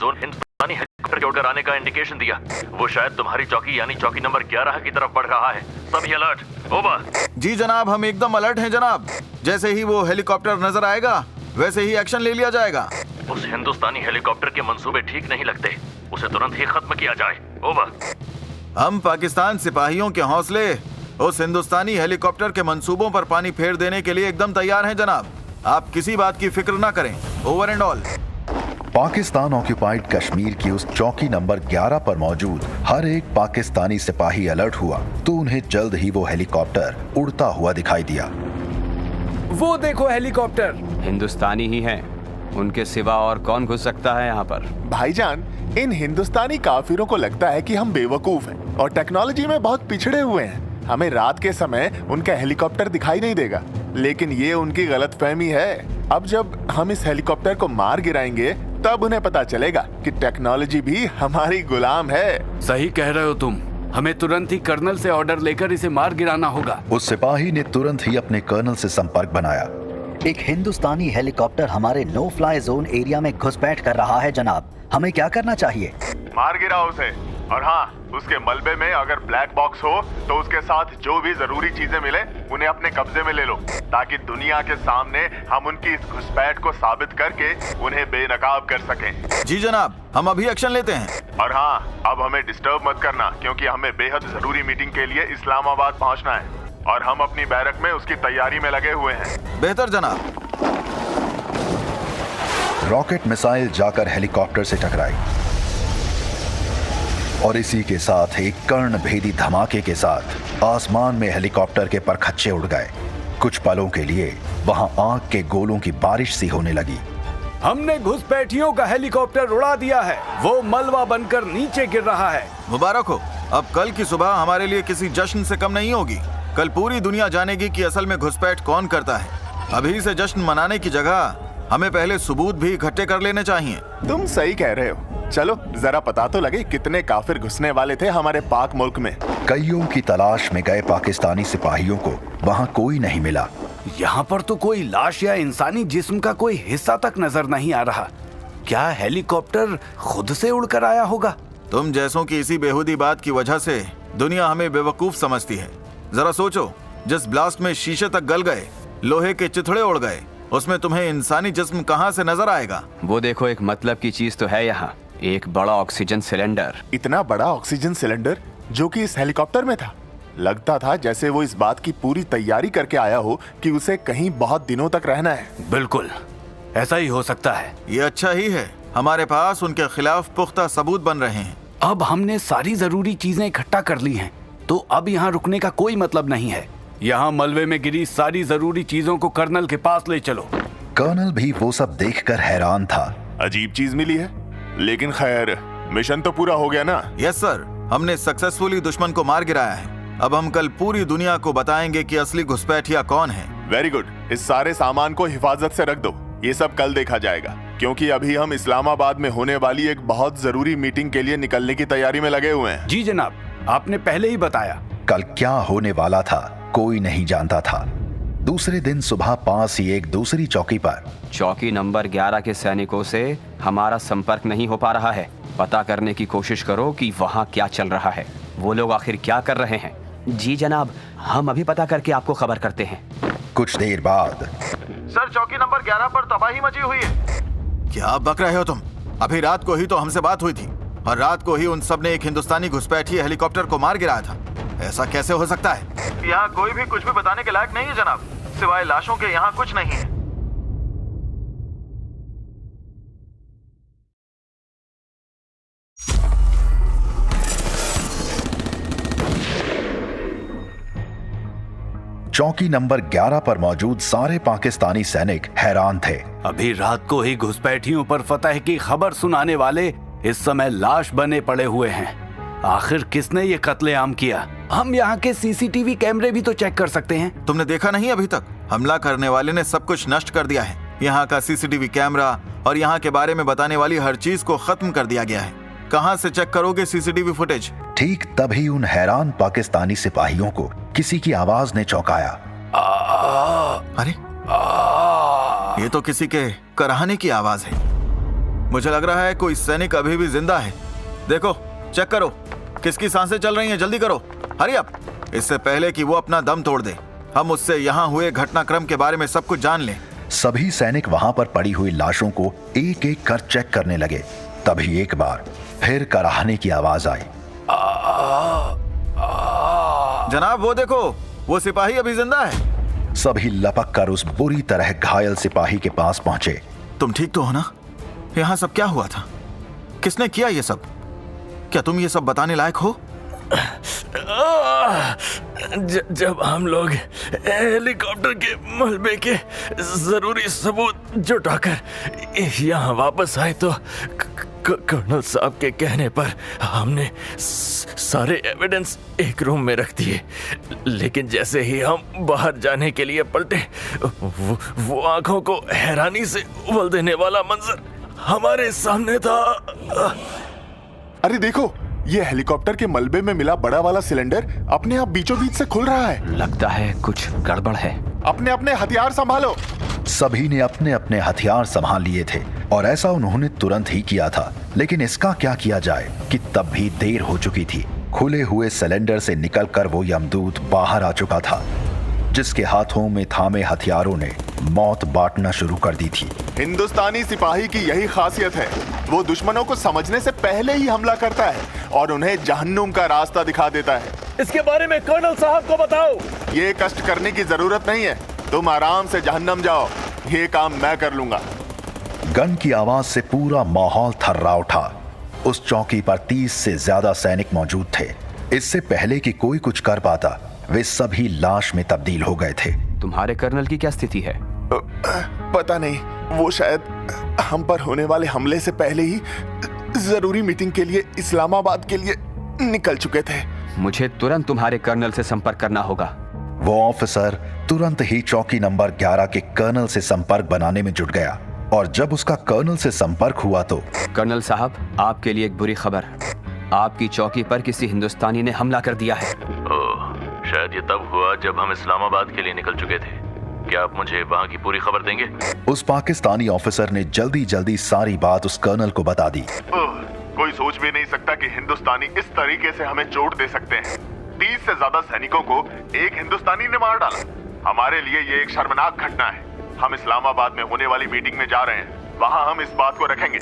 Zone हिंदुस्तानी helicopter के उड़कर आने का इंडिकेशन दिया। वो शायद तुम्हारी चौकी यानी चौकी नंबर 11 की तरफ बढ़ रहा है। सभी अलर्ट। ओवर। जी जनाब, हम एकदम अलर्ट हैं जनाब। जैसे ही वो हेलीकॉप्टर नजर आएगा वैसे ही एक्शन ले लिया जाएगा। उस हिंदुस्तानी हेलीकॉप्टर के मंसूबे ठीक नहीं लगते, उसे तुरंत ही खत्म किया जाए। ओवर। हम पाकिस्तान सिपाहियों के हौसले उस हिंदुस्तानी हेलीकॉप्टर के मंसूबों पर पानी फेर देने के लिए एकदम तैयार हैं जनाब। आप किसी बात की फिक्र ना करें। Over and all. Pakistan occupied Kashmir की उस चौकी नंबर 11 पर मौजूद हर एक पाकिस्तानी सिपाही अलर्ट हुआ तो उन्हें जल्द ही वो हेलीकॉप्टर उड़ता हुआ दिखाई दिया। वो देखो हेलीकॉप्टर। हिंदुस्तानी ही हैं, उनके सिवा और कौन घुस सकता है यहाँ पर? भाईजान, इन हिंदुस्तानी काफिरों को लगता है कि हम बेवकूफ हैं और टेक्नोलॉजी में बहुत पिछड़े हुए हैं। हमें रात के समय उनका हेलीकॉप्टर दिखाई नहीं देगा, लेकिन ये उनकी गलतफहमी है। अब जब हम इस हेलीकॉप्टर को मार गिराएंगे तब उन्हें पता चलेगा कि टेक्नोलॉजी भी हमारी गुलाम है। सही कह रहे हो तुम। हमें तुरंत ही कर्नल से ऑर्डर लेकर इसे मार गिराना होगा। उस सिपाही ने तुरंत ही अपने कर्नल से संपर्क बनाया। एक हिंदुस्तानी हेलीकॉप्टर हमारे नो फ्लाई जोन एरिया में घुसपैठ कर रहा है जनाब। हमें क्या करना चाहिए? मार गिराओ उसे, और हाँ, उसके मलबे में अगर ब्लैक बॉक्स हो तो उसके साथ जो भी जरूरी चीजें मिले उन्हें अपने कब्जे में ले लो, ताकि दुनिया के सामने हम उनकी इस घुसपैठ को साबित करके उन्हें बेनकाब कर सकें। जी जनाब, हम अभी एक्शन लेते हैं। और हाँ, अब हमें डिस्टर्ब मत करना, क्योंकि हमें बेहद जरूरी मीटिंग के लिए इस्लामाबाद पहुंचना है और हम अपनी बैरक में उसकी तैयारी में लगे हुए हैं। बेहतर जनाब। रॉकेट मिसाइल जाकर हेलीकॉप्टर से टकराई और इसी के साथ एक कर्ण भेदी धमाके के साथ आसमान में हेलीकॉप्टर के परखच्चे उड़ गए। कुछ पलों के लिए वहां आग के गोलों की बारिश सी होने लगी। हमने घुसपैठियों का हेलीकॉप्टर उड़ा दिया है। वो मलबा बनकर नीचे गिर रहा है। मुबारक हो। अब कल की सुबह हमारे लिए किसी जश्न से कम नहीं होगी। कल पूरी दुनिया जानेगी कि असल में घुसपैठ कौन करता है। अभी से जश्न मनाने की जगह हमें पहले सबूत भी इकट्ठे कर लेने चाहिए। तुम सही कह रहे हो। चलो जरा पता तो लगे कितने काफिर घुसने वाले थे हमारे पाक मुल्क में। कईयों की तलाश में गए पाकिस्तानी सिपाहियों को वहां कोई नहीं मिला। यहाँ पर तो कोई लाश या इंसानी जिस्म का कोई हिस्सा तक नजर नहीं आ रहा। क्या हेलीकॉप्टर खुद से उड़कर आया होगा? तुम जैसों की इसी बेहुदी बात की वजह से दुनिया हमें बेवकूफ समझती है। जरा सोचो, जिस ब्लास्ट में शीशे तक गल गए, लोहे के चिथड़े उड़ गए, उसमें तुम्हें इंसानी जिस्म कहां से नजर आएगा? वो देखो, एक मतलब की चीज तो है यहाँ, एक बड़ा ऑक्सीजन सिलेंडर। इतना बड़ा ऑक्सीजन सिलेंडर जो कि इस हेलीकॉप्टर में था। लगता था जैसे वो इस बात की पूरी तैयारी करके आया हो कि उसे कहीं बहुत दिनों तक रहना है। बिल्कुल ऐसा ही हो सकता है। ये अच्छा ही है, हमारे पास उनके खिलाफ पुख्ता सबूत बन रहे हैं। अब हमने सारी जरूरी चीजें इकट्ठा कर ली हैं, तो अब यहाँ रुकने का कोई मतलब नहीं है। यहाँ मलबे में गिरी सारी जरूरी चीजों को कर्नल के पास ले चलो। कर्नल भी वो सब देखकर हैरान था। अजीब चीज मिली है, लेकिन खैर मिशन तो पूरा हो गया ना। यस सर, हमने सक्सेसफुली दुश्मन को मार गिराया है। अब हम कल पूरी दुनिया को बताएंगे कि असली घुसपैठिया कौन है। Very good. इस सारे सामान को हिफाजत से रख दो, ये सब कल देखा जाएगा, क्योंकि अभी हम इस्लामाबाद में होने वाली एक बहुत जरूरी मीटिंग के लिए निकलने की तैयारी में लगे हुए हैं। जी जनाब, आपने पहले ही बताया। कल क्या होने वाला था कोई नहीं जानता था। दूसरे दिन सुबह पास ही एक दूसरी चौकी पर चौकी नंबर 11 के सैनिकों से हमारा संपर्क नहीं हो पा रहा है। पता करने की कोशिश करो कि वहाँ क्या चल रहा है, वो लोग आखिर क्या कर रहे हैं। जी जनाब, हम अभी पता करके आपको खबर करते हैं। कुछ देर बाद सर, चौकी नंबर 11 पर तबाही मची हुई है। क्या बक रहे हो तुम? अभी रात को ही तो हमसे बात हुई थी और रात को ही उन सब ने एक हिंदुस्तानी घुसपैठिए हेलीकॉप्टर को मार गिराया था। ऐसा कैसे हो सकता है? यहाँ कोई भी कुछ भी बताने के लायक नहीं है जनाब, सिवाय लाशों के यहाँ कुछ नहीं है। चौकी नंबर 11 पर मौजूद सारे पाकिस्तानी सैनिक हैरान थे। अभी रात को ही घुसपैठियों पर फतह की खबर सुनाने वाले इस समय लाश बने पड़े हुए हैं। आखिर किसने ये कत्लेआम किया? हम यहाँ के सीसीटीवी कैमरे भी तो चेक कर सकते हैं। तुमने देखा नहीं अभी तक? हमला करने वाले ने सब कुछ नष्ट कर दिया है। यहाँ का सीसीटीवी कैमरा और यहाँ के बारे में बताने वाली हर चीज को खत्म कर दिया गया है। कहाँ से चेक करोगे सीसीटीवी फुटेज? ठीक तभी उन हैरान पाकिस्तानी सिपाहियों को किसी की आवाज ने चौंकाया। अरे, ये तो किसी के कराहने की आवाज है। मुझे लग रहा है कोई सैनिक अभी भी जिंदा है। देखो, चेक करो, किसकी सांसें चल रही हैं, जल्दी करो, हरी अप, इससे पहले कि वो अपना दम तोड़ दे। हम उससे यहाँ हुए घटनाक्रम के बारे में सब कुछ जान लें। सभी सैनिक वहां पर पड़ी हुई लाशों को एक एक कर चेक करने लगे। तभी एक बार फिर कराहने की आवाज आई। जनाब वो देखो, वो सिपाही अभी जिंदा है। सभी लपक कर उस बुरी तरह घायल सिपाही के पास पहुंचे। तुम ठीक तो हो ना? यहाँ सब क्या हुआ था? किसने किया ये सब? क्या तुम ये सब बताने लायक हो? जब हम लोग हेलीकॉप्टर के मलबे के जरूरी सबूत जुटाकर यहाँ वापस आए तो कर्नल साहब के कहने पर हमने सारे एविडेंस एक रूम में रख दिए। लेकिन जैसे ही हम बाहर जाने के लिए पलटे, वो आंखों को हैरानी से उबल देने वाला मंजर हमारे सामने था। अरे देखो, ये हेलीकॉप्टर के मलबे में मिला बड़ा वाला सिलेंडर अपने आप बीचों बीच से खुल रहा है। लगता है कुछ गड़बड़ है। अपने अपने हथियार संभालो। सभी ने अपने अपने हथियार संभाल लिए थे और ऐसा उन्होंने तुरंत ही किया था। लेकिन इसका क्या किया जाए कि तब भी देर हो चुकी थी। खुले हुए सिलेंडर से निकलकर वो यमदूत बाहर आ चुका था, जिसके हाथों में थामे हथियारों ने मौत बांटना शुरू कर दी थी। हिंदुस्तानी सिपाही की यही खासियत है, वो दुश्मनों को समझने से पहले ही हमला करता है और उन्हें जहन्नुम का रास्ता दिखा देता है। इसके बारे में कर्नल साहब को बताओ। ये कष्ट करने की जरूरत नहीं है, तुम आराम से जहन्नम जाओ, ये काम मैं कर लूंगा। गन की आवाज से पूरा माहौल थर्रा उठा। उस चौकी पर 30 से ज्यादा सैनिक मौजूद थे। इससे पहले कि कोई कुछ कर पाता, वे सभी लाश में तब्दील हो गए थे। तुम्हारे कर्नल की क्या स्थिति है? पता नहीं, वो शायद हम पर होने वाले हमले से पहले ही जरूरी मीटिंग के लिए इस्लामाबाद के लिए निकल चुके थे। मुझे तुरंत तुम्हारे कर्नल से संपर्क करना होगा। वो ऑफिसर तुरंत ही चौकी नंबर 11 के कर्नल से संपर्क बनाने में जुट गया और जब उसका कर्नल से संपर्क हुआ तो कर्नल साहब, आपके लिए एक बुरी खबर। आपकी चौकी पर किसी हिंदुस्तानी ने हमला कर दिया है। शायद ये तब हुआ जब हम इस्लामाबाद के लिए निकल चुके थे। क्या आप मुझे वहाँ की पूरी खबर देंगे? उस पाकिस्तानी ऑफिसर ने जल्दी जल्दी सारी बात उस कर्नल को बता दी। कोई सोच भी नहीं सकता कि हिंदुस्तानी इस तरीके से हमें चोट दे सकते हैं। 30 से ज्यादा सैनिकों को एक हिंदुस्तानी ने मार डाला। हमारे लिए ये एक शर्मनाक घटना है। हम इस्लामाबाद में होने वाली मीटिंग में जा रहे हैं, वहाँ हम इस बात को रखेंगे।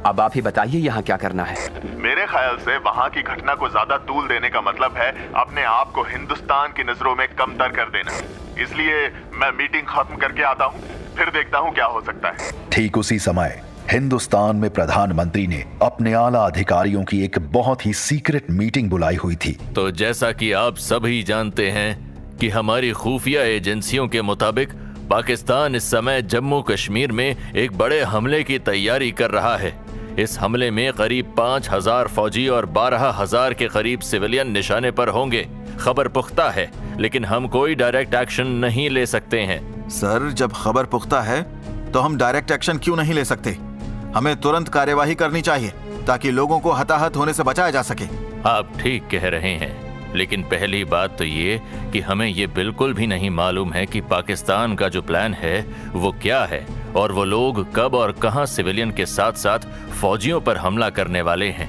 अब आप ही बताइए यहाँ क्या करना है। मेरे ख्याल से वहाँ की घटना को ज्यादा तूल देने का मतलब है अपने आप को हिंदुस्तान की नजरों में कमतर कर देना। इसलिए मैं मीटिंग खत्म करके आता हूँ, फिर देखता हूँ क्या हो सकता है। ठीक उसी समय हिंदुस्तान में प्रधानमंत्री ने अपने आला अधिकारियों की एक बहुत ही सीक्रेट मीटिंग बुलाई हुई थी। तो जैसा कि आप सभी जानते हैं कि हमारी खुफिया एजेंसियों के मुताबिक पाकिस्तान इस समय जम्मू कश्मीर में एक बड़े हमले की तैयारी कर रहा है। इस हमले में करीब 5000 फौजी और 12000 के करीब सिविलियन निशाने पर होंगे। खबर पुख्ता है, लेकिन हम कोई डायरेक्ट एक्शन नहीं ले सकते हैं। सर, जब खबर पुख्ता है तो हम डायरेक्ट एक्शन क्यों नहीं ले सकते? हमें तुरंत कार्यवाही करनी चाहिए ताकि लोगों को हताहत होने से बचाया जा सके। आप ठीक कह रहे हैं, लेकिन पहली बात तो ये कि हमें ये बिल्कुल भी नहीं मालूम है कि पाकिस्तान का जो प्लान है वो क्या है और वो लोग कब और कहां सिविलियन के साथ साथ फौजियों पर हमला करने वाले हैं।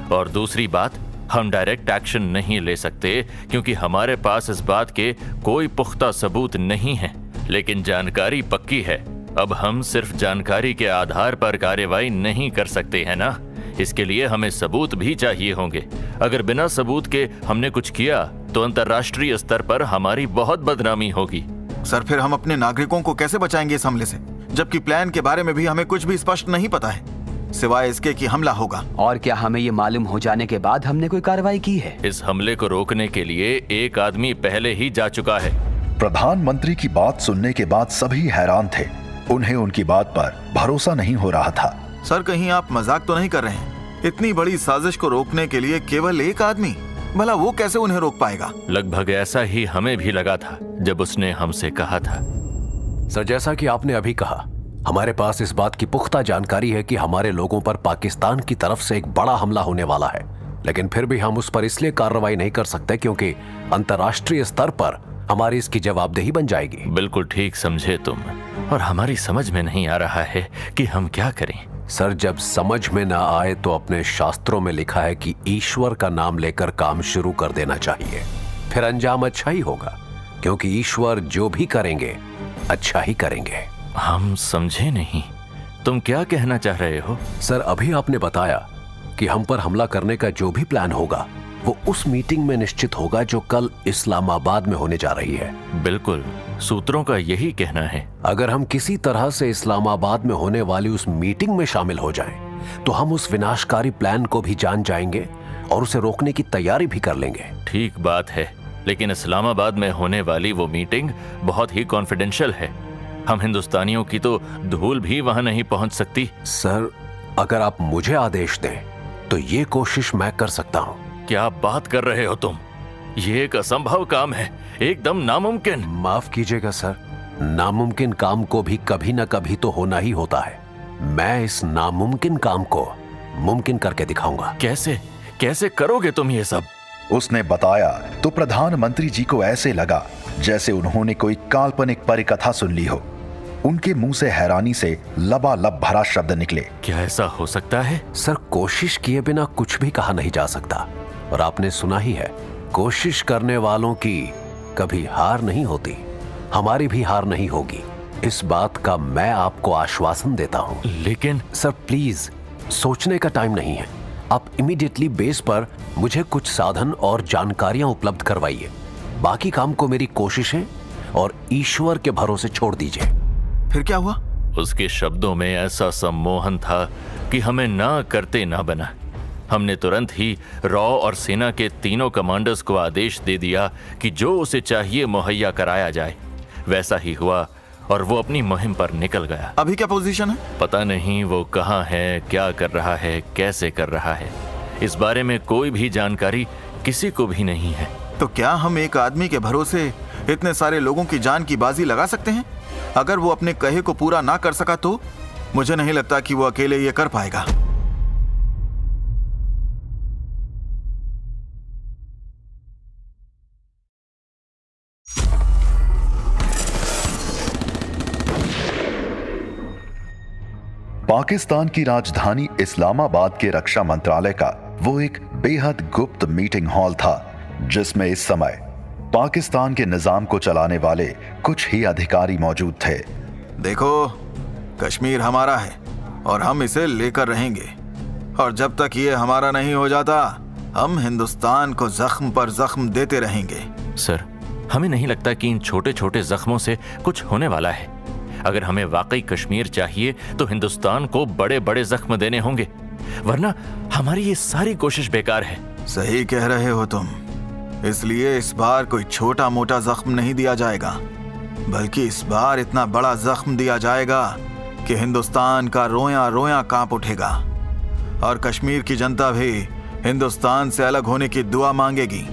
और दूसरी बात, हम डायरेक्ट एक्शन नहीं ले सकते क्योंकि हमारे पास इस बात के कोई पुख्ता सबूत नहीं है, लेकिन जानकारी पक्की है। अब हम सिर्फ जानकारी के आधार पर कार्रवाई नहीं कर सकते हैं ना, इसके लिए हमें सबूत भी चाहिए होंगे। अगर बिना सबूत के हमने कुछ किया तो अंतर्राष्ट्रीय स्तर पर हमारी बहुत बदनामी होगी। सर, फिर हम अपने नागरिकों को कैसे बचाएंगे इस हमले से, जबकि प्लान के बारे में भी हमें कुछ भी स्पष्ट नहीं पता है, सिवाय इसके कि हमला होगा। और क्या हमें ये मालूम हो जाने के बाद हमने कोई कार्रवाई की है? इस हमले को रोकने के लिए एक आदमी पहले ही जा चुका है। प्रधानमंत्री की बात सुनने के बाद सभी हैरान थे। उन्हें उनकी बात पर भरोसा नहीं हो रहा था। सर, कहीं आप मजाक तो नहीं कर रहे हैं? इतनी बड़ी साजिश को रोकने के लिए केवल एक आदमी, भला वो कैसे उन्हें रोक पाएगा? लगभग ऐसा ही हमें भी लगा था जब उसने हमसे कहा था। सर, जैसा कि आपने अभी कहा, हमारे पास इस बात की पुख्ता जानकारी है कि हमारे लोगों पर पाकिस्तान की तरफ से एक बड़ा हमला होने वाला है, लेकिन फिर भी हम उस पर इसलिए कार्रवाई नहीं कर सकते क्योंकि अंतर्राष्ट्रीय स्तर पर हमारी इसकी जवाबदेही बन जाएगी। बिल्कुल ठीक समझे तुम, और हमारी समझ में नहीं आ रहा है कि हम क्या करें। सर, जब समझ में ना आए तो अपने शास्त्रों में लिखा है कि ईश्वर का नाम लेकर काम शुरू कर देना चाहिए, फिर अंजाम अच्छा ही होगा, क्योंकि ईश्वर जो भी करेंगे अच्छा ही करेंगे। हम समझे नहीं, तुम क्या कहना चाह रहे हो? सर, अभी आपने बताया कि हम पर हमला करने का जो भी प्लान होगा वो उस मीटिंग में निश्चित होगा जो कल इस्लामाबाद में होने जा रही है। बिल्कुल, सूत्रों का यही कहना है। अगर हम किसी तरह से इस्लामाबाद में होने वाली उस मीटिंग में शामिल हो जाएं, तो हम उस विनाशकारी प्लान को भी जान जाएंगे और उसे रोकने की तैयारी भी कर लेंगे। ठीक बात है, लेकिन इस्लामाबाद में होने वाली वो मीटिंग बहुत ही कॉन्फिडेंशियल है। हम हिंदुस्तानियों की तो धूल भी वहां नहीं पहुंच सकती। सर, अगर आप मुझे आदेश दें तो ये कोशिश मैं कर सकता हूं। क्या बात कर रहे हो तुम? ये एक असंभव काम है, एकदम नामुमकिन। माफ कीजिएगा सर, नामुमकिन काम को भी कभी न कभी तो होना ही होता है। मैं इस नामुमकिन काम को मुमकिन करके दिखाऊंगा। कैसे कैसे करोगे तुम ये सब? उसने बताया तो प्रधानमंत्री जी को ऐसे लगा जैसे उन्होंने कोई काल्पनिक परिकथा सुन ली हो। उनके मुंह से हैरानी से लबालब भरा शब्द निकले। क्या ऐसा हो सकता है? सर, कोशिश किए बिना कुछ भी कहा नहीं जा सकता, और आपने सुना ही है, कोशिश करने वालों की कभी हार नहीं होती। हमारी भी हार नहीं होगी, इस बात का मैं आपको आश्वासन देता हूं। लेकिन सर, प्लीज, सोचने का टाइम नहीं है। आप इमीडिएटली बेस पर मुझे कुछ साधन और जानकारियां उपलब्ध करवाइए। बाकी काम को मेरी कोशिशें और ईश्वर के भरोसे छोड़ दीजिए। फिर क्या हुआ? उसके शब्दों में ऐसा सम्मोहन था कि हमें ना करते ना बना। हमने तुरंत ही रॉ और सेना के तीनों कमांडर्स को आदेश दे दिया कि जो उसे चाहिए मुहैया कराया जाए। वैसा ही हुआ और वो अपनी मुहिम पर निकल गया। अभी क्या पोजीशन है? पता नहीं वो कहाँ है, क्या कर रहा है, कैसे कर रहा है। इस बारे में कोई भी जानकारी किसी को भी नहीं है। तो क्या हम एक आदमी के भरोसे इतने सारे लोगों की जान की बाजी लगा सकते हैं? अगर वो अपने कहे को पूरा ना कर सका तो मुझे नहीं लगता कि वो अकेले ये कर पाएगा। पाकिस्तान की राजधानी इस्लामाबाद के रक्षा मंत्रालय का वो एक बेहद गुप्त मीटिंग हॉल था, जिसमें इस समय पाकिस्तान के निजाम को चलाने वाले कुछ ही अधिकारी मौजूद थे। देखो, कश्मीर हमारा है और हम इसे लेकर रहेंगे, और जब तक ये हमारा नहीं हो जाता हम हिंदुस्तान को जख्म पर जख्म देते रहेंगे। सर, हमें नहीं लगता कि इन छोटे छोटे जख्मों से कुछ होने वाला है। अगर हमें वाकई कश्मीर चाहिए तो हिंदुस्तान को बड़े बड़े जख्म देने होंगे, वरना हमारी ये सारी कोशिश बेकार है। सही कह रहे हो तुम, इसलिए इस बार कोई छोटा मोटा जख्म नहीं दिया जाएगा, बल्कि इस बार इतना बड़ा जख्म दिया जाएगा कि हिंदुस्तान का रोया रोया कांप उठेगा, और कश्मीर की जनता भी हिंदुस्तान से अलग होने की दुआ मांगेगी।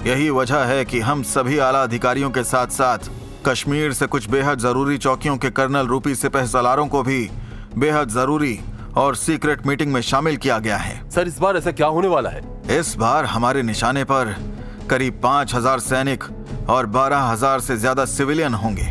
यही वजह है कि हम सभी आला अधिकारियों के साथ साथ कश्मीर से कुछ बेहद जरूरी चौकियों के कर्नल रूपी सिपह सलारों को भी बेहद जरूरी और सीक्रेट मीटिंग में शामिल किया गया है। सर, इस बार ऐसा क्या होने वाला है? इस बार हमारे निशाने पर करीब 5000 सैनिक और 12000 से ज्यादा सिविलियन होंगे,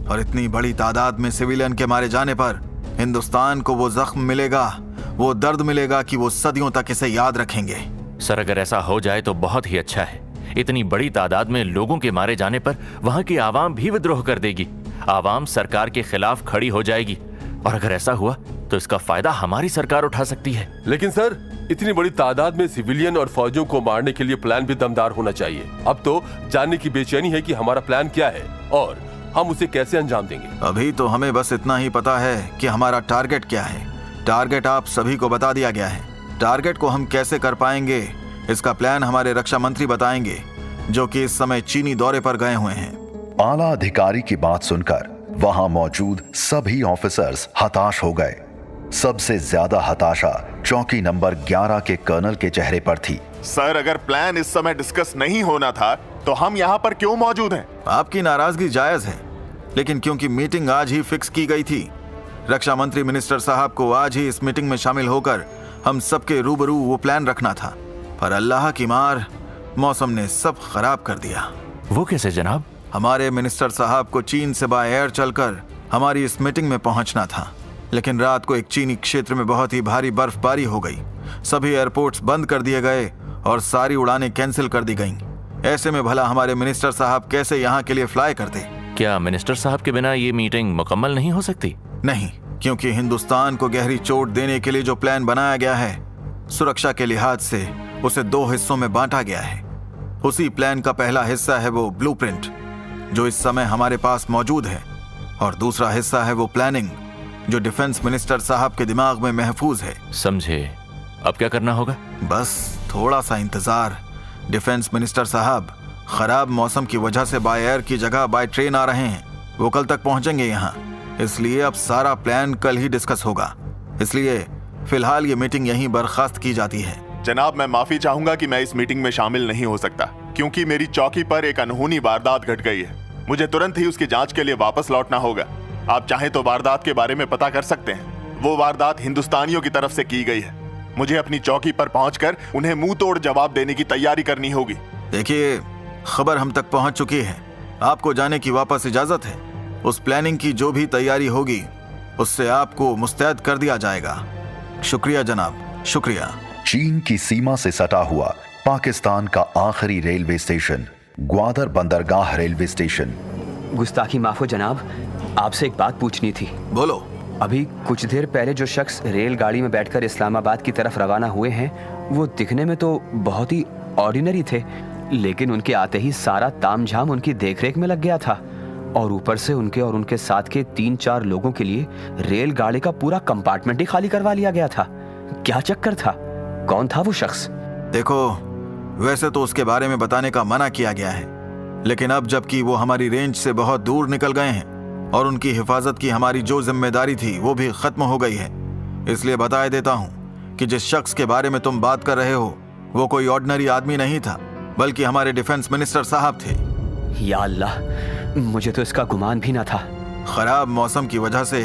और इतनी बड़ी तादाद में सिविलियन के मारे जाने पर हिंदुस्तान को वो जख्म मिलेगा, वो दर्द मिलेगा कि वो सदियों तक इसे याद रखेंगे। सर, अगर ऐसा हो जाए तो बहुत ही अच्छा है। इतनी बड़ी तादाद में लोगों के मारे जाने पर वहां की आवाम भी विद्रोह कर देगी, आवाम सरकार के खिलाफ खड़ी हो जाएगी, और अगर ऐसा हुआ तो इसका फायदा हमारी सरकार उठा सकती है। लेकिन सर, इतनी बड़ी तादाद में सिविलियन और फौजियों को मारने के लिए प्लान भी दमदार होना चाहिए। अब तो जानने की बेचैनी है कि हमारा प्लान क्या है और हम उसे कैसे अंजाम देंगे। अभी तो हमें बस इतना ही पता है कि हमारा टारगेट क्या है। टारगेट आप सभी को बता दिया गया है। टारगेट को हम कैसे कर पाएंगे इसका प्लान हमारे रक्षा मंत्री बताएंगे, जो कि इस समय चीनी दौरे पर गए हुए हैं। आला अधिकारी की बात सुनकर वहां मौजूद सभी ऑफिसर्स हताश हो गए। सबसे ज्यादा हताशा चौकी नंबर 11 के कर्नल के चेहरे पर थी। सर, अगर प्लान इस समय डिस्कस नहीं होना था तो हम यहाँ पर क्यों मौजूद हैं? आपकी नाराजगी जायज है, लेकिन क्योंकि मीटिंग आज ही फिक्स की गई थी, रक्षा मंत्री मिनिस्टर साहब को आज ही इस मीटिंग में शामिल होकर हम सबके रूबरू वो प्लान रखना था, पर अल्लाह की मार, मौसम ने सब खराब कर दिया। वो कैसे जनाब? हमारे मिनिस्टर साहब को चीन से बाय एयर चलकर हमारी इस मीटिंग में पहुंचना था, लेकिन रात को एक चीनी क्षेत्र में बहुत ही भारी बर्फबारी हो गई। सभी एयरपोर्ट्स बंद कर दिए गए और सारी उड़ानें कैंसिल कर दी गईं। ऐसे में भला हमारे मिनिस्टर साहब कैसे यहाँ के लिए फ्लाई करते? क्या मिनिस्टर साहब के बिना ये मीटिंग मुकम्मल नहीं हो सकती? नहीं, क्योंकि हिंदुस्तान को गहरी चोट देने के लिए जो प्लान बनाया गया है, सुरक्षा के लिहाज से उसे 2 हिस्सों में बांटा गया है। उसी प्लान का पहला हिस्सा है वो ब्लूप्रिंट जो इस समय हमारे पास मौजूद है, और दूसरा हिस्सा है वो प्लानिंग जो डिफेंस मिनिस्टर साहब के दिमाग में महफूज है। समझे। अब क्या करना होगा? बस थोड़ा सा इंतजार। डिफेंस मिनिस्टर साहब खराब मौसम की वजह से बाय एयर की जगह बाय ट्रेन आ रहे हैं। वो कल तक पहुंचेंगे यहाँ, इसलिए अब सारा प्लान कल ही डिस्कस होगा। इसलिए फिलहाल ये मीटिंग यहीं बर्खास्त की जाती है। जनाब, मैं माफी चाहूंगा कि मैं इस मीटिंग में शामिल नहीं हो सकता, क्योंकि मेरी चौकी पर एक अनहोनी वारदात घट गई है। मुझे तुरंत ही उसकी जांच के लिए वापस लौटना होगा। आप चाहें तो वारदात के बारे में पता कर सकते हैं। वो वारदात हिंदुस्तानियों की तरफ से की गई है। मुझे अपनी चौकी पर पहुंचकर उन्हें मुंह तोड़ जवाब देने की तैयारी करनी होगी। देखिए, खबर हम तक पहुंच चुकी है। आपको जाने की वापस इजाजत है। उस प्लानिंग की जो भी तैयारी होगी उससे आपको मुस्तैद कर दिया जाएगा। शुक्रिया जनाब, शुक्रिया। चीन की सीमा से सटा हुआ पाकिस्तान का आखिरी रेलवे स्टेशन ग्वादर बंदरगाह रेलवे स्टेशन। गुस्ताखी माफ हो जनाब, आपसे एक बात पूछनी थी। बोलो। अभी कुछ देर पहले जो शख्स रेलगाड़ी में बैठकर इस्लामाबाद की तरफ रवाना हुए हैं, वो दिखने में तो बहुत ही ऑर्डिनरी थे, लेकिन उनके आते ही सारा तामझाम उनकी देखरेख में लग गया था, और ऊपर से उनके और उनके साथ के 3-4 लोगों के लिए रेलगाड़ी का पूरा कंपार्टमेंट ही खाली करवा लिया गया था। क्या चक्कर था? कौन था वो शख्स? देखो, वैसे तो उसके बारे में बताने का मना किया गया है, लेकिन अब जबकि वो हमारी रेंज से बहुत दूर निकल गए हैं और उनकी हिफाजत की हमारी जो जिम्मेदारी थी वो भी खत्म हो गई है, इसलिए बता देता हूँ कि जिस शख्स के बारे में तुम बात कर रहे हो वो कोई ऑर्डिनरी आदमी नहीं था, बल्कि हमारे डिफेंस मिनिस्टर साहब थे। या अल्लाह, मुझे तो इसका गुमान भी ना था। खराब मौसम की वजह से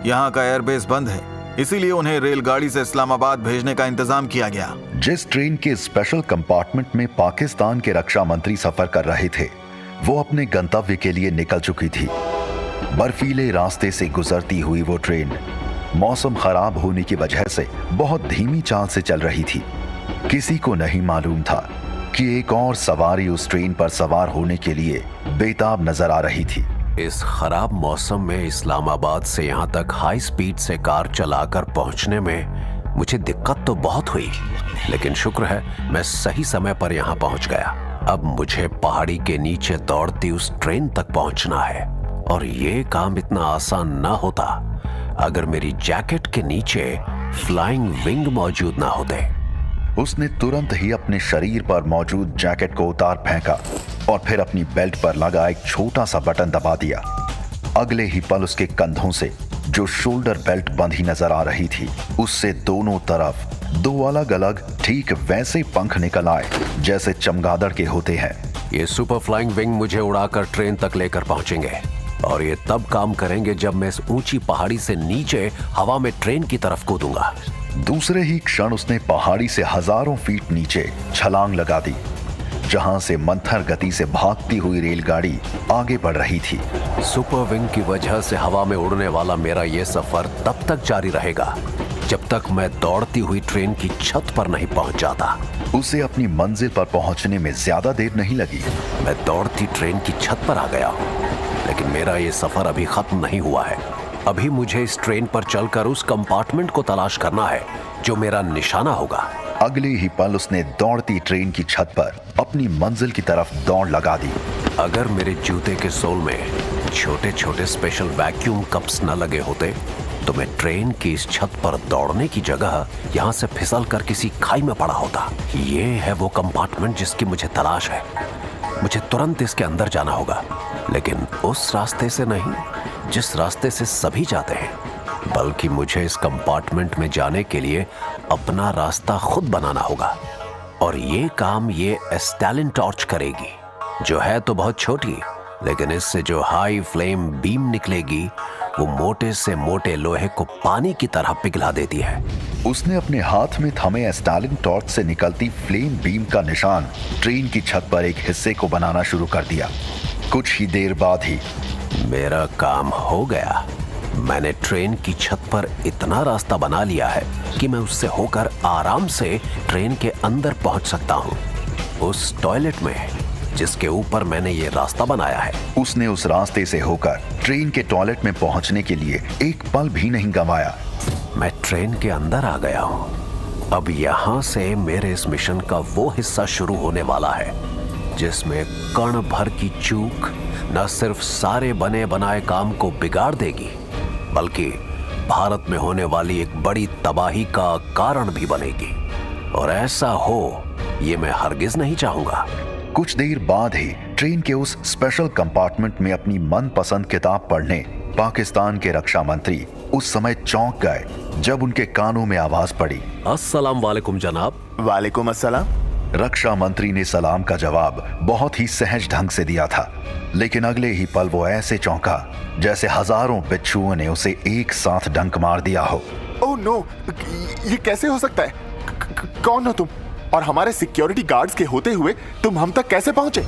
यहाँ का एयरबेस बंद है, इसीलिए उन्हें रेलगाड़ी से इस्लामाबाद भेजने का इंतजाम किया गया। जिस ट्रेन के स्पेशल कंपार्टमेंट में पाकिस्तान के रक्षा मंत्री सफर कर रहे थे, वो अपने गंतव्य के लिए निकल चुकी थी। बर्फीले रास्ते से गुजरती हुई वो ट्रेन मौसम खराब होने की वजह से बहुत धीमी चाल से चल रही थी। किसी को नहीं मालूम था कि एक और सवारी उस ट्रेन पर सवार होने के लिए बेताब नजर आ रही थी। इस खराब मौसम में इस्लामाबाद से यहाँ तक हाई स्पीड से कार चलाकर पहुँचने में मुझे दिक्कत तो बहुत हुई, लेकिन शुक्र है मैं सही समय पर यहाँ पहुँच गया। अब मुझे पहाड़ी के नीचे दौड़ती उस ट्रेन तक पहुँचना है, और ये काम इतना आसान ना होता अगर मेरी जैकेट के नीचे फ्लाइंग विंग मौजूद ना होते। उसने तुरंत ही अपने शरीर पर मौजूद जैकेट को उतार फेंका और फिर अपनी बेल्ट पर लगा एक छोटा सा बटन दबा दिया। अगले ही पल उसके कंधों से जो शोल्डर बेल्ट बंधी नजर आ रही थी, उससे दोनों तरफ 2 अलग अलग ठीक वैसे पंख निकल आए जैसे चमगादड़ के होते हैं। ये सुपर फ्लाइंग विंग मुझे उड़ाकर ट्रेन तक लेकर पहुंचेंगे, और ये तब काम करेंगे जब मैं इस ऊंची पहाड़ी से नीचे हवा में ट्रेन की तरफ कूदूंगा। दूसरे ही क्षण उसने पहाड़ी से हजारों फीट नीचे छलांग लगा दी, जहां से मंथर गति से भागती हुई रेलगाड़ी आगे बढ़ रही थी। सुपर विंग की वजह से हवा में उड़ने वाला मेरा ये सफर तब तक जारी रहेगा जब तक मैं दौड़ती हुई ट्रेन की छत पर नहीं पहुंच जाता। उसे अपनी मंजिल पर पहुंचने में ज्यादा देर नहीं लगी। मैं दौड़ती ट्रेन की छत पर आ गया हूं, लेकिन मेरा ये सफर अभी खत्म नहीं हुआ है। अभी मुझे इस ट्रेन पर चलकर उस कंपार्टमेंट को तलाश करना है जो मेरा निशाना होगा। अगले ही पल उसने दौड़ती ट्रेन की छत पर अपनी मंजिल की तरफ दौड़ लगा दी। अगर मेरे जूते के सोल में छोटे छोटे स्पेशल वैक्यूम कप्स न लगे होते तो मैं ट्रेन की इस छत पर दौड़ने की जगह यहाँ से फिसल कर किसी खाई में पड़ा होता। ये है वो कंपार्टमेंट जिसकी मुझे तलाश है। मुझे तुरंत इसके अंदर जाना होगा, लेकिन उस रास्ते से नहीं जिस रास्ते से सभी जाते हैं, बल्कि मुझे इस कंपार्टमेंट में जाने के लिए अपना रास्ता खुद बनाना होगा। और ये काम ये एस्टैलिन टॉर्च करेगी, जो है तो बहुत छोटी, लेकिन इससे जो हाई फ्लेम बीम निकलेगी वो मोटे से मोटे लोहे को पानी की तरह पिघला देती है। उसने अपने हाथ में थमे एस्टैलिन टॉर्च से निकलती फ्लेम बीम का निशान ट्रेन की छत पर एक हिस्से को बनाना शुरू कर दिया। कुछ ही देर बाद ही मेरा काम हो गया। मैंने ट्रेन की छत पर इतना रास्ता बना लिया है कि मैं उससे होकर आराम से ट्रेन के अंदर पहुंच सकता हूं, उस टॉयलेट में जिसके ऊपर मैंने ये रास्ता बनाया है। उसने उस रास्ते से होकर ट्रेन के टॉयलेट में पहुंचने के लिए एक पल भी नहीं गंवाया। मैं ट्रेन के अंदर आ गया हूं। अब यहां से मेरे इस मिशन का वो हिस्सा शुरू होने वाला है जिसमें कण भर की चूक न सिर्फ सारे बने बनाए काम को बिगाड़ देगी, बल्कि भारत में होने वाली एक बड़ी तबाही का कारण भी बनेगी। और ऐसा हो ये मैं हरगिज नहीं चाहूंगा। कुछ देर बाद ही ट्रेन के उस स्पेशल कंपार्टमेंट में अपनी मनपसंद किताब पढ़ने पाकिस्तान के रक्षा मंत्री उस समय चौंक गए जब उनके कानों में आवाज पड़ी, अस्सलाम वालेकुम जनाब। वालेकुम अस्सलाम। रक्षा मंत्री ने सलाम का जवाब बहुत ही सहज ढंग से दिया था, लेकिन अगले ही पल वो ऐसे चौंका जैसे हजारों बिच्छुओं ने उसे एक साथ डंक मार दिया हो। ओह नो, ये कैसे हो सकता है? कौन हो तुम? और हमारे सिक्योरिटी गार्ड्स के होते हुए तुम हम तक कैसे पहुंचे?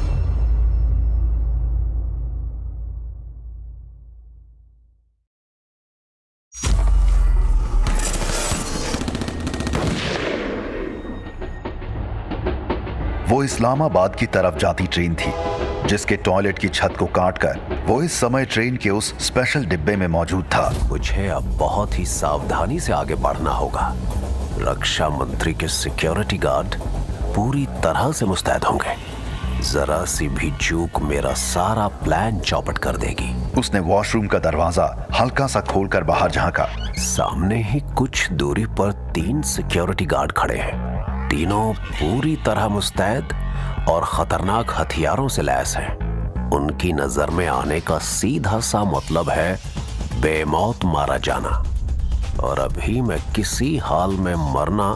वो इस्लामाबाद की तरफ जाती ट्रेन थी जिसके टॉयलेट की छत को काटकर वो इस समय ट्रेन के उस स्पेशल डिब्बे में मौजूद था। मुझे अब बहुत ही सावधानी से आगे बढ़ना होगा। रक्षा मंत्री के सिक्योरिटी गार्ड पूरी तरह से मुस्तैद होंगे। जरा सी भी चूक मेरा सारा प्लान चौपट कर देगी। उसने वॉशरूम का दरवाजा हल्का सा खोलकर बाहर झांका। सामने ही कुछ दूरी पर 3 सिक्योरिटी गार्ड खड़े हैं। तीनों पूरी तरह मुस्तैद और खतरनाक हथियारों से लैस हैं। उनकी नजर में आने का सीधा सा मतलब है बेमौत मारा जाना, और अभी मैं किसी हाल में मरना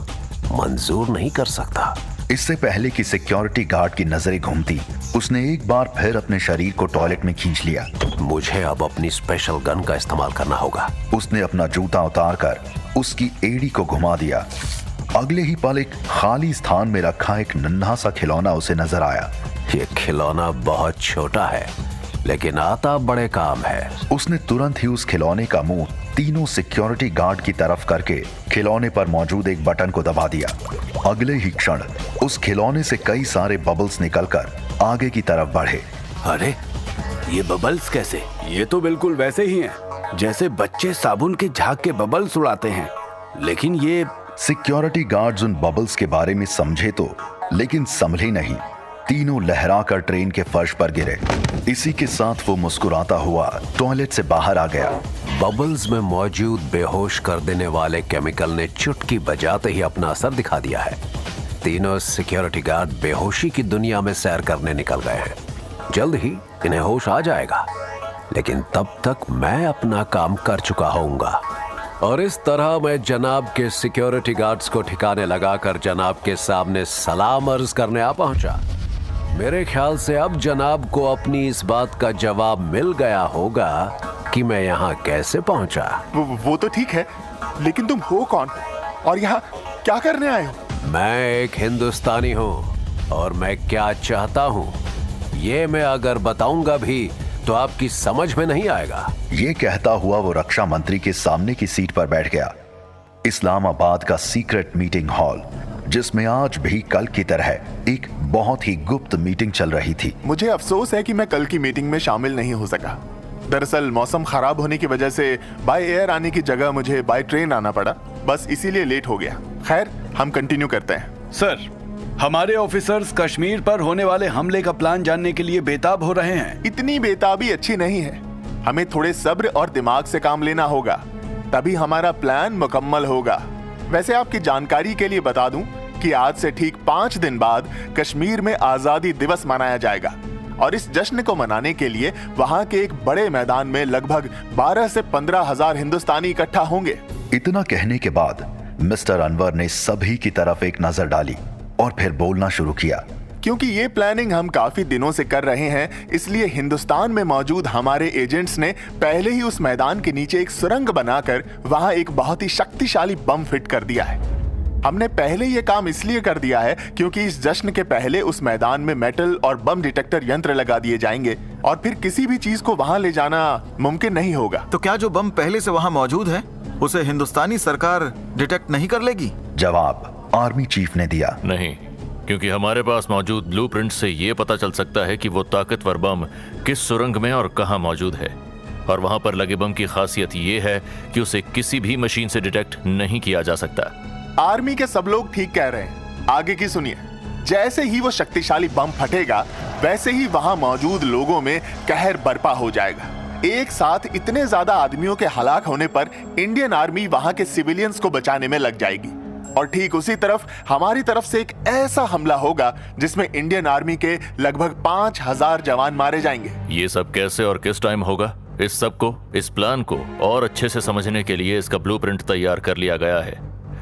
मंजूर नहीं कर सकता। इससे पहले कि सिक्योरिटी गार्ड की नजरें घूमती, उसने एक बार फिर अपने शरीर को टॉयलेट में खींच लिया। मुझे अब अपनी स्पेशल गन का इस्तेमाल करना होगा। उसने अपना जूता उतारकर उसकी एड़ी को घुमा दिया। अगले ही पल एक खाली स्थान में रखा एक नन्हा सा खिलौना उसे नजर आया। ये खिलौना बहुत छोटा है लेकिन आता बड़े काम है। उसने तुरंत ही उस खिलौने का मुंह तीनों सिक्योरिटी गार्ड की तरफ करके खिलौने पर मौजूद एक बटन को दबा दिया। अगले ही क्षण उस खिलौने से कई सारे बबल्स निकलकर आगे की तरफ बढ़े। अरे ये बबल्स कैसे? ये तो बिल्कुल वैसे ही हैं जैसे बच्चे साबुन के झाग के बबल्स उड़ाते हैं। लेकिन ये सिक्योरिटी गार्ड्स उन बबल्स के बारे में समझे तो, लेकिन संभले नहीं। तीनों लहराकर ट्रेन के फर्श पर गिरे। इसी के साथ वो मुस्कुराता हुआ टॉयलेट से बाहर आ गया। बबल्स में मौजूद बेहोश कर देने वाले केमिकल ने चुटकी बजाते ही अपना असर दिखा दिया है। तीनों सिक्योरिटी गार्ड बेहोशी की दुनिया में सैर करने निकल गए हैं। जल्द ही इन्हें होश आ जाएगा, लेकिन तब तक मैं अपना काम कर चुका होऊंगा। और इस तरह मैं जनाब के सिक्योरिटी गार्ड्स को ठिकाने लगाकर जनाब के सामने सलाम अर्ज करने आ पहुंचा। मेरे ख्याल से अब जनाब को अपनी इस बात का जवाब मिल गया होगा कि मैं यहाँ कैसे पहुंचा। वो तो ठीक है, लेकिन तुम हो कौन और यहाँ क्या करने आए हो? मैं एक हिंदुस्तानी हूँ और मैं क्या चाहता हूँ ये मैं अगर बताऊंगा भी तो आपकी समझ में नहीं आएगा। ये कहता हुआ वो रक्षा मंत्री के सामने की सीट पर बैठ गया। इस्लामाबाद का सीक्रेट मीटिंग हॉल, जिसमें आज भी कल की तरह एक बहुत ही गुप्त मीटिंग चल रही थी। मुझे अफसोस है कि मैं कल की मीटिंग में शामिल नहीं हो सका। दरअसल मौसम खराब होने की वजह से बाय एयर आने की जगह मुझे बाय ट्रेन आना पड़ा, बस इसीलिए लेट हो गया। खैर, हम कंटिन्यू करते हैं। सर, हमारे ऑफिसर्स कश्मीर पर होने वाले हमले का प्लान जानने के लिए बेताब हो रहे हैं। इतनी बेताबी अच्छी नहीं है। हमें थोड़े सब्र और दिमाग से काम लेना होगा, तभी हमारा प्लान मुकम्मल होगा। वैसे आपकी जानकारी के लिए बता दूं कि आज से ठीक 5 दिन बाद कश्मीर में आजादी दिवस मनाया जाएगा, और इस जश्न को मनाने के लिए वहां के एक बड़े मैदान में लगभग 12 से 15 हजार हिंदुस्तानी इकट्ठा होंगे। इतना कहने के बाद मिस्टर अनवर ने सभी की तरफ एक नजर डाली और फिर बोलना शुरू किया। क्योंकि ये प्लानिंग हम काफी दिनों से कर रहे हैं, इसलिए हिंदुस्तान में मौजूद हमारे एजेंट्स ने पहले ही उस मैदान के नीचे एक सुरंग बनाकर वहां एक बहुत ही शक्तिशाली बम फिट कर दिया है। हमने पहले ये काम इसलिए कर दिया है क्योंकि इस जश्न के पहले उस मैदान में मेटल और बम डिटेक्टर यंत्र लगा दिए जाएंगे और फिर किसी भी चीज को वहां ले जाना मुमकिन नहीं होगा। तो क्या जो बम पहले से वहां मौजूद है उसे हिंदुस्तानी सरकार डिटेक्ट नहीं कर लेगी? जवाब आर्मी चीफ ने दिया। नहीं, क्योंकि हमारे पास मौजूद ब्लूप्रिंट से ये पता चल सकता है कि वो ताकतवर बम किस सुरंग में और कहां मौजूद है, और वहां पर लगे बम की खासियत ये है कि उसे किसी भी मशीन से डिटेक्ट नहीं किया जा सकता। आर्मी के सब लोग ठीक कह रहे हैं। आगे की सुनिए। जैसे ही वो शक्तिशाली बम फटेगा वैसे ही वहां मौजूद लोगों में कहर बर्पा हो जाएगा। एक साथ इतने ज्यादा आदमियों के हलाक होने पर इंडियन आर्मी वहां के सिविलियंस को बचाने में लग जाएगी, और ठीक उसी तरफ हमारी तरफ से एक ऐसा हमला होगा जिसमें इंडियन आर्मी के लगभग 5000 जवान मारे जाएंगे। ये सब कैसे और किस टाइम होगा, इस सब को, इस प्लान को और अच्छे से समझने के लिए इसका ब्लूप्रिंट तैयार कर लिया गया है,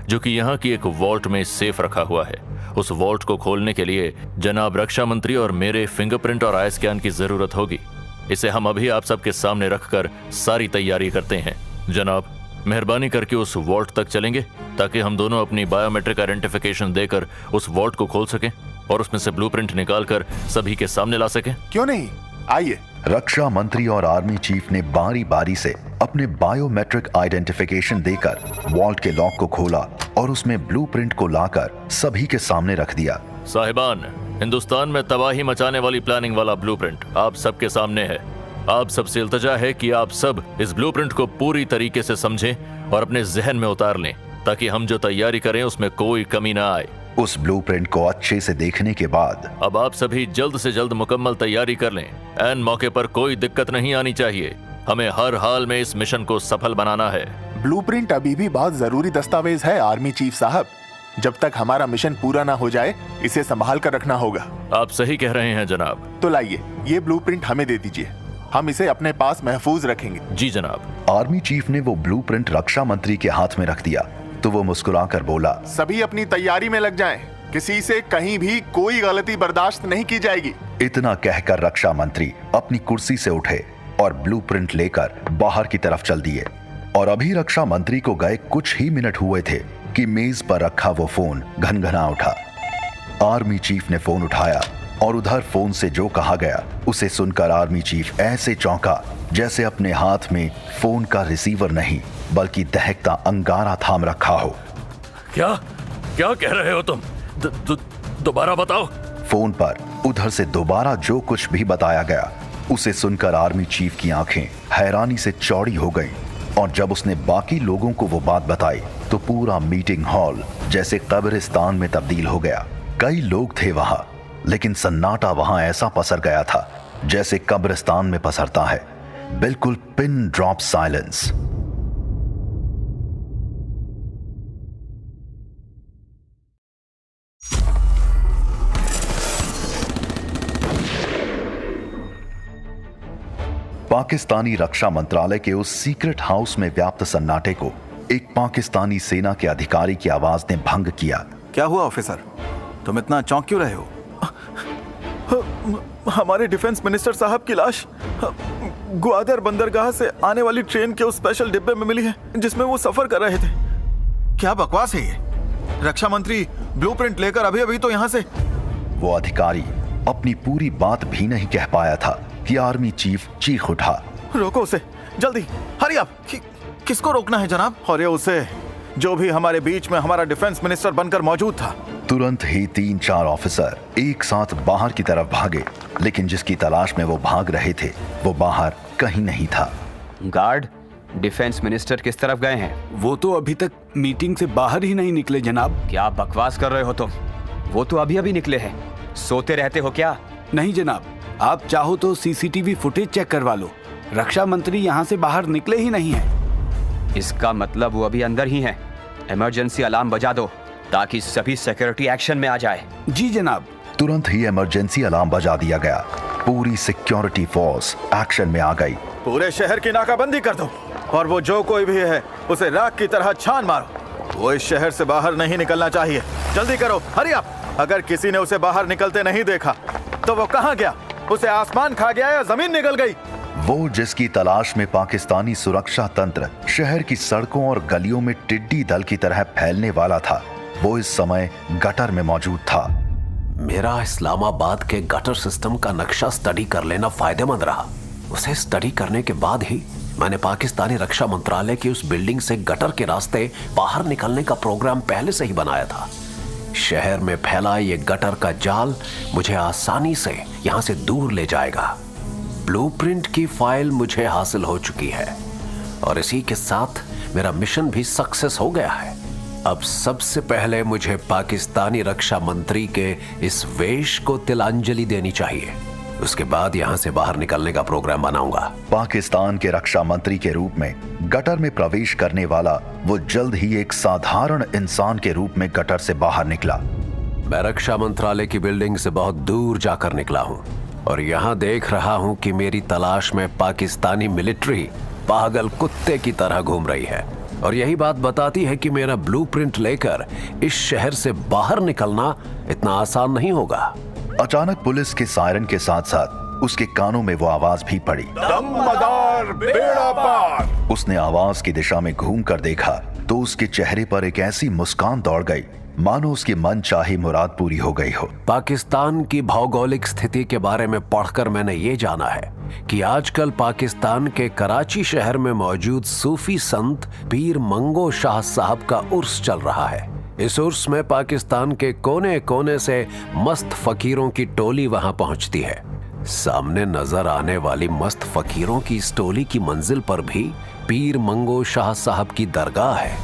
जो कि यहाँ की एक वॉल्ट में सेफ रखा हुआ है। उस वॉल्ट को खोलने के लिए जनाब रक्षा मंत्री और मेरे फिंगरप्रिंट और आई स्कैन की जरूरत होगी। इसे हम अभी आप सबके सामने रखकर सारी तैयारी करते हैं। जनाब, मेहरबानी करके उस वॉल्ट तक चलेंगे ताकि हम दोनों अपनी बायोमेट्रिक आइडेंटिफिकेशन देकर उस वॉल्ट को खोल सकें और उसमें से ब्लूप्रिंट निकालकर सभी के सामने ला सकें। क्यों नहीं, आइए। रक्षा मंत्री और आर्मी चीफ ने बारी बारी से अपने बायोमेट्रिक आइडेंटिफिकेशन देकर वॉल्ट के लॉक को खोला और उसमें ब्लूप्रिंट को लाकर सभी के सामने रख दिया। साहिबान, हिंदुस्तान में तबाही मचाने वाली प्लानिंग वाला ब्लूप्रिंट आप सबके सामने है। आप सबसे इल्तजा है कि आप सब इस ब्लूप्रिंट को पूरी तरीके से समझें और अपने जहन में उतार लें ताकि हम जो तैयारी करें उसमें कोई कमी ना आए। उस ब्लूप्रिंट को अच्छे से देखने के बाद अब आप सभी जल्द से जल्द मुकम्मल तैयारी कर लें। ऐन मौके पर कोई दिक्कत नहीं आनी चाहिए। हमें हर हाल में इस मिशन को सफल बनाना है। ब्लूप्रिंट अभी भी बहुत जरूरी दस्तावेज है आर्मी चीफ साहब। जब तक हमारा मिशन पूरा ना हो जाए इसे संभाल कर रखना होगा। आप सही कह रहे हैं जनाब। तो लाइए, ये ब्लूप्रिंट हमें दे दीजिए, हम इसे अपने पास महफूज रखेंगे। जी जनाब। आर्मी चीफ ने वो ब्लूप्रिंट रक्षा मंत्री के हाथ में रख दिया तो वो मुस्कुराकर बोला, सभी अपनी तैयारी में लग जाएं। किसी से कहीं भी कोई गलती बर्दाश्त नहीं की जाएगी। इतना कहकर रक्षा मंत्री अपनी कुर्सी से उठे और ब्लूप्रिंट लेकर बाहर की तरफ चल दिए। और अभी रक्षा मंत्री को गए कुछ ही मिनट हुए थे कि मेज पर रखा वो फोन घनघना उठा। आर्मी चीफ ने फोन उठाया और उधर फोन से जो कहा गया उसे सुनकर आर्मी चीफ ऐसे चौंका जैसे अपने हाथ में फोन का रिसीवर नहीं बल्कि दहकता अंगारा थाम रखा हो। क्या क्या कह रहे हो तुम? दोबारा बताओ। फोन पर उधर से दोबारा जो कुछ भी बताया गया उसे सुनकर आर्मी चीफ की आंखें हैरानी से चौड़ी हो गईं और जब उसने बाकी लोगों को वो बात बताई तो पूरा मीटिंग हॉल जैसे कब्रिस्तान में तब्दील हो गया। कई लोग थे वहां, लेकिन सन्नाटा वहां ऐसा पसर गया था जैसे कब्रिस्तान में पसरता है, बिल्कुल पिन ड्रॉप साइलेंस। पाकिस्तानी रक्षा मंत्रालय के उस सीक्रेट हाउस में व्याप्त सन्नाटे को एक पाकिस्तानी सेना के अधिकारी की आवाज ने भंग किया। क्या हुआ ऑफिसर, तुम इतना चौंक क्यों रहे हो? हमारे डिफेंस मिनिस्टर साहब की लाश ग्वादर बंदरगाह से आने वाली ट्रेन के उस स्पेशल डिब्बे में मिली है जिसमें वो सफर कर रहे थे। क्या बकवास है ये? रक्षा मंत्री ब्लूप्रिंट लेकर अभी अभी तो यहाँ से। वो अधिकारी अपनी पूरी बात भी नहीं कह पाया था कि आर्मी चीफ चीख उठा, रोको उसे, जल्दी, हरी अप। किसको रोकना है जनाब? और ये उसे जो भी हमारे बीच में हमारा डिफेंस मिनिस्टर बनकर मौजूद था। तुरंत ही 3-4 ऑफिसर एक साथ बाहर की तरफ भागे, लेकिन जिसकी तलाश में वो भाग रहे थे वो बाहर कहीं नहीं था। गार्ड, डिफेंस मिनिस्टर किस तरफ गए हैं? वो तो अभी तक मीटिंग से बाहर ही नहीं निकले जनाब। क्या बकवास कर रहे हो तुम? वो तो अभी अभी निकले हैं। सोते रहते हो क्या? नहीं जनाब, आप चाहो तो सीसीटीवी फुटेज चेक करवा लो। रक्षा मंत्री यहाँ से बाहर निकले ही नहीं हैं। इसका मतलब वो अभी अंदर ही हैं। इमरजेंसी अलार्म बजा दो ताकि सभी सिक्योरिटी एक्शन में आ जाए। जी जनाब। तुरंत ही इमरजेंसी अलार्म बजा दिया गया। पूरी सिक्योरिटी फोर्स एक्शन में आ गई। पूरे शहर की नाकाबंदी कर दो और वो जो कोई भी है उसे राख की तरह छान मारो। वो इस शहर से बाहर नहीं निकलना चाहिए। जल्दी करो, हरी अप। अगर किसी ने उसे बाहर निकलते नहीं देखा तो वो कहाँ गया? उसे आसमान खा गया या जमीन निकल गई? वो जिसकी तलाश में पाकिस्तानी सुरक्षा तंत्र शहर की सड़कों और गलियों में टिड्डी दल की तरह फैलने वाला था, वो इस समय गटर में मौजूद था। मेरा इस्लामाबाद के गटर सिस्टम का नक्शा स्टडी कर लेना फायदेमंद रहा। उसे स्टडी करने के बाद ही मैंने पाकिस्तानी रक्षा मंत्रालय की उस बिल्डिंग से गटर के रास्ते बाहर निकलने का प्रोग्राम पहले से ही बनाया था। शहर में फैला ये गटर का जाल मुझे आसानी से यहां से दूर ले जाएगा। ब्लूप्रिंट की फाइल मुझे हासिल हो चुकी है और इसी के साथ मेरा मिशन भी सक्सेस हो गया है। अब सबसे पहले मुझे पाकिस्तानी रक्षा मंत्री के इस वेश को तिलांजलि देनी चाहिए। उसके बाद यहां से बाहर निकलने का प्रोग्राम बनाऊंगा। पाकिस्तान के रक्षा मंत्री के रूप में गटर में प्रवेश करने वाला वो जल्द ही एक साधारण इंसान के रूप में गटर से बाहर निकला। मैं रक्षा मंत्रालय की बिल्डिंग से बहुत दूर जाकर निकला हूं और यहां देख रहा हूं कि मेरी तलाश में पाकिस्तानी मिलिट्री पागल कुत्ते की तरह घूम रही है और यही बात बताती है कि मेरा ब्लूप्रिंट लेकर इस शहर से बाहर निकलना इतना आसान नहीं होगा। अचानक पुलिस के सायरन के साथ साथ उसके कानों में वो आवाज भी पड़ी, दमदार बेड़ा पार। उसने आवाज की दिशा में घूमकर देखा तो उसके चेहरे पर एक ऐसी मुस्कान दौड़ गई मानो उसकी मन चाही मुराद पूरी हो गई हो। पाकिस्तान की भौगोलिक स्थिति के बारे में पढ़कर मैंने ये जाना है कि आजकल पाकिस्तान के कराची शहर में मौजूद सूफी संत पीर मंगो शाह साहब का उर्स चल रहा है। इस उर्स में पाकिस्तान के कोने कोने से मस्त फकीरों की टोली वहां पहुंचती है। सामने नजर आने वाली मस्त फकीरों की इस टोली की मंजिल पर भी पीर मंगो शाह साहब की दरगाह है।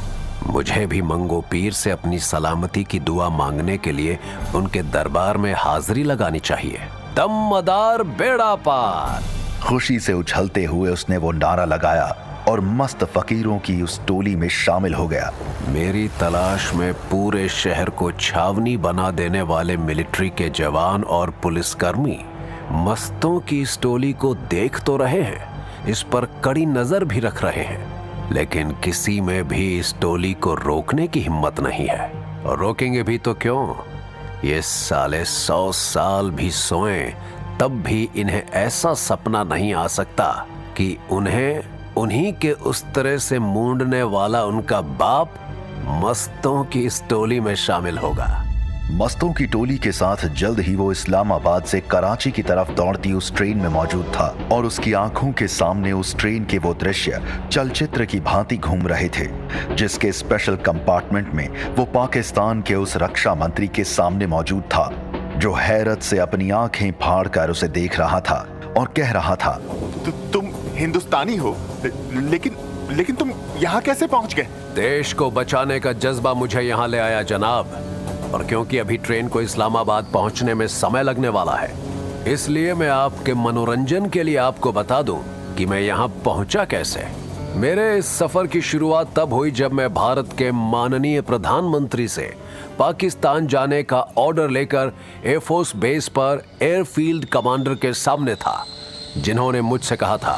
मुझे भी मंगो पीर से अपनी सलामती की दुआ मांगने के लिए उनके दरबार में हाजिरी लगानी चाहिए। दमदार बेड़ा पार। खुशी से उछलते हुए उसने वो नारा लगाया और मस्त फकीरों की उस टोली में शामिल हो गया। मेरी तलाश में पूरे शहर को छावनी बना देने वाले मिलिट्री के जवान और पुलिसकर्मी मस्तों की इस टोली को देख तो रहे हैं, इस पर कड़ी नजर भी रख रहे हैं, लेकिन किसी में भी इस टोली को रोकने की हिम्मत नहीं है। और रोकेंगे भी तो क्यों? ये साले 100 साल भी सोएं तब भी इन्हें ऐसा सपना नहीं आ सकता कि उन्हें उन्हीं के उस तरह से मूंढने वाला उनका बाप मस्तों की इस टोली में शामिल होगा। मस्तों की टोली के साथ जल्द ही वो इस्लामाबाद से कराची की तरफ दौड़ती उस ट्रेन में मौजूद था और उसकी आंखों के सामने उस ट्रेन के वो दृश्य चलचित्र की भांति घूम रहे थे, जिसके स्पेशल कंपार्टमेंट में वो पाकिस्तान के उस रक्षा मंत्री के सामने मौजूद था, जो हैरत से अपनी आंखें फाड़ कर उसे देख रहा था और कह रहा था, तुम हिंदुस्तानी हो, लेकिन तुम यहाँ कैसे पहुँच गए? देश को बचाने का जज्बा मुझे यहाँ ले आया जनाब, और क्योंकि अभी ट्रेन को इस्लामाबाद पहुंचने में समय लगने वाला है, इसलिए मैं आपके मनोरंजन के लिए आपको बता दूं कि मैं यहाँ पहुंचा कैसे। मेरे इस सफर की शुरुआत तब हुई जब मैं भारत के माननीय प्रधानमंत्री से पाकिस्तान जाने का ऑर्डर लेकर एयरफोर्स बेस पर एयरफील्ड कमांडर के सामने था, जिन्होंने मुझसे कहा था,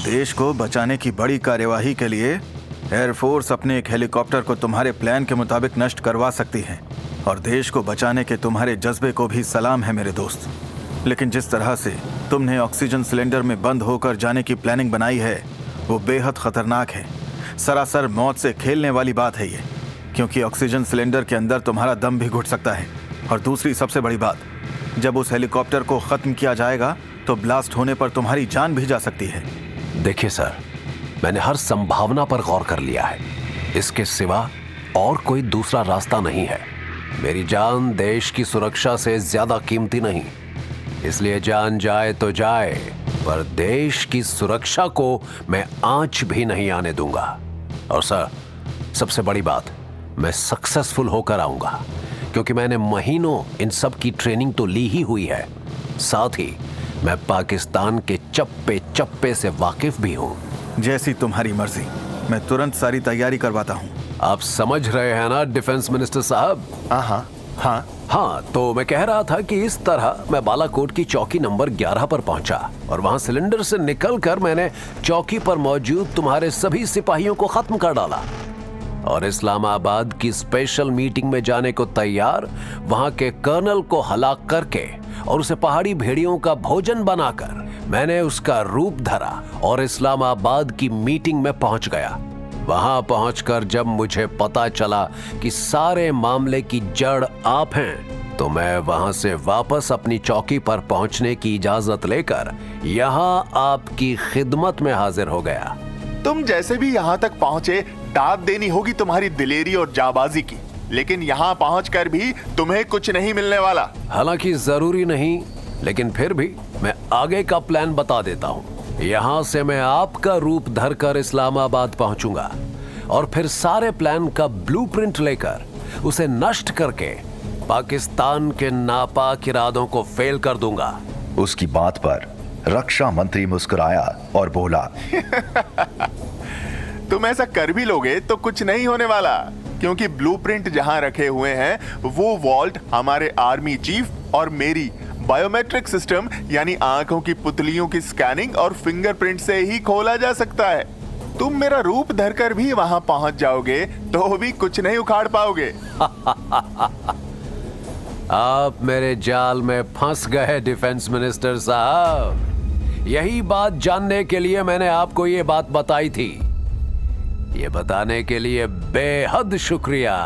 देश को बचाने की बड़ी कार्यवाही के लिए एयरफोर्स अपने एक हेलीकॉप्टर को तुम्हारे प्लान के मुताबिक नष्ट करवा सकती है, और देश को बचाने के तुम्हारे जज्बे को भी सलाम है मेरे दोस्त। लेकिन जिस तरह से तुमने ऑक्सीजन सिलेंडर में बंद होकर जाने की प्लानिंग बनाई है, वो बेहद खतरनाक है। सरासर मौत से खेलने वाली बात है ये, क्योंकि ऑक्सीजन सिलेंडर के अंदर तुम्हारा दम भी घुट सकता है। और दूसरी सबसे बड़ी बात, जब उस हेलीकॉप्टर को खत्म किया जाएगा तो ब्लास्ट होने पर तुम्हारी जान भी जा सकती है। देखिए सर, मैंने हर संभावना पर गौर कर लिया है। इसके सिवा और कोई दूसरा रास्ता नहीं है। मेरी जान देश की सुरक्षा से ज्यादा कीमती नहीं, इसलिए जान जाए तो जाए, पर देश की सुरक्षा को मैं आंच भी नहीं आने दूंगा। और सर, सबसे बड़ी बात, मैं सक्सेसफुल होकर आऊंगा, क्योंकि मैंने महीनों इन सब की ट्रेनिंग तो ली ही हुई है। साथ ही मैं पाकिस्तान के चप्पे चप्पे से वाकिफ भी हूँ। जैसी तुम्हारी मर्जी, मैं तुरंत सारी तैयारी करवाता हूँ। आप समझ रहे हैं ना डिफेंस मिनिस्टर साहब? हाँ, तो मैं कह रहा था कि इस तरह मैं बालाकोट की चौकी नंबर 11 पर पहुंचा और वहां सिलेंडर से निकलकर मैंने चौकी पर मौजूद तुम्हारे सभी सिपाहियों को खत्म कर डाला और इस्लामाबाद की स्पेशल मीटिंग में जाने को तैयार वहां के कर्नल को हलाक करके और उसे पहाड़ी भेड़ियों का भोजन बनाकर मैंने उसका रूप धरा और इस्लामाबाद की मीटिंग में पहुंच गया। वहां पहुंचकर जब मुझे पता चला कि सारे मामले की जड़ आप हैं, तो मैं वहां से वापस अपनी चौकी पर पहुंचने की इजाजत लेकर यहां आपकी खिदमत में हाजिर हो गया। तुम जैसे भी यहाँ तक पहुँचे, दाद देनी होगी तुम्हारी दिलेरी और जाबाजी की, लेकिन यहाँ पहुँचकर भी तुम्हें कुछ नहीं मिलने वाला। हालांकि जरूरी नहीं, लेकिन फिर भी मैं आगे का प्लान बता देता हूँ। यहाँ से मैं आपका रूप धरकर इस्लामाबाद पहुंचूंगा और फिर सारे प्लान का ब्लूप्रिंट लेकर उसे नष्ट करके पाकिस्तान के नापाक इरादों को फेल कर दूंगा। उसकी बात पर रक्षा मंत्री मुस्कुराया और बोला, तुम ऐसा कर भी लोगे तो कुछ नहीं होने वाला, क्योंकि ब्लूप्रिंट जहां रखे हुए हैं वो वॉल्ट हमारे आर्मी चीफ और मेरी बायोमेट्रिक सिस्टम यानी आंखों की पुतलियों की स्कैनिंग और फिंगरप्रिंट से ही खोला जा सकता है। तुम मेरा रूप धरकर भी वहां पहुंच जाओगे तो भी कुछ नहीं उखाड़ पाओगे। आप मेरे जाल में फंस गए डिफेंस मिनिस्टर साहब। यही बात जानने के लिए मैंने आपको ये बात बताई थी। ये बताने के लिए बेहद शुक्रिया।